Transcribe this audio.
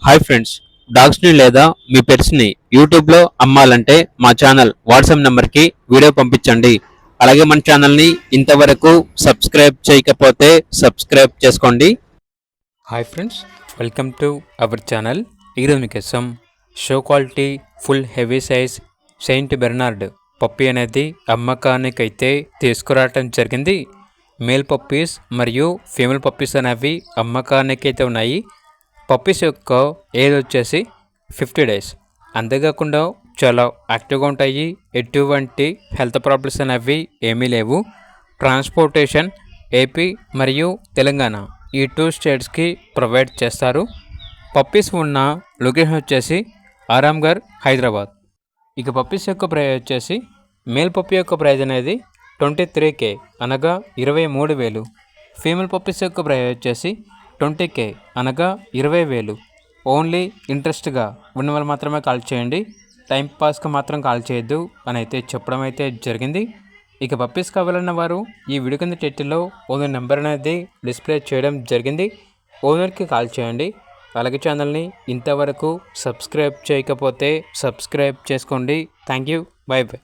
Hi friends, డాగ్స్ని లేదా మీ పెట్స్ని యూట్యూబ్లో అమ్మాలంటే మా ఛానల్ వాట్సాప్ నెంబర్కి వీడియో పంపించండి. అలాగే మన ఛానల్ని ఇంతవరకు సబ్స్క్రైబ్ చేయకపోతే సబ్స్క్రైబ్ చేసుకోండి. Hi friends, welcome to our channel. ఈరోజు మీకోసం show quality full heavy size Saint Bernard puppy అనేది అమ్మకానికైతే తీసుకురావటం జరిగింది. మేల్ పప్పీస్ మరియు ఫీమేల్ పప్పీస్ అనేవి అమ్మకానికైతే ఉన్నాయి. పప్పీస్ యొక్క ఏజ్ వచ్చేసి 50 days. అంతేకాకుండా చాలా యాక్టివ్గా ఉంటాయి. ఎటువంటి హెల్త్ ప్రాబ్లమ్స్ అనేవి ఏమీ లేవు. ట్రాన్స్పోర్టేషన్ ఏపీ మరియు తెలంగాణ ఈ 2 స్టేట్స్కి ప్రొవైడ్ చేస్తారు. పప్పీస్ ఉన్న లొకేషన్ వచ్చేసి ఆరాంఘర్, హైదరాబాద్. ఇక పప్పీస్ యొక్క ప్రైస్ వచ్చేసి మేల్ పప్పీ యొక్క ప్రైజ్ అనేది 23K అనగా 23,000. ఫీమేల్ పప్పీస్ యొక్క ప్రైస్ వచ్చేసి 20K అనగా 20,000. ఓన్లీ ఇంట్రెస్ట్గా ఉన్న వాళ్ళు మాత్రమే కాల్ చేయండి, టైంపాస్కి మాత్రం కాల్ చేయొద్దు అని అయితే చెప్పడం అయితే జరిగింది. ఇక పప్పీస్ కావాలన్న వారు ఈ వీడియో కింద టైటిల్లో ఓనర్ నెంబర్ అనేది డిస్ప్లే చేయడం జరిగింది. ఓనర్కి కాల్ చేయండి. అలాగే ఛానల్ని ఇంతవరకు సబ్స్క్రైబ్ చేయకపోతే సబ్స్క్రైబ్ చేసుకోండి. Thank you, by by.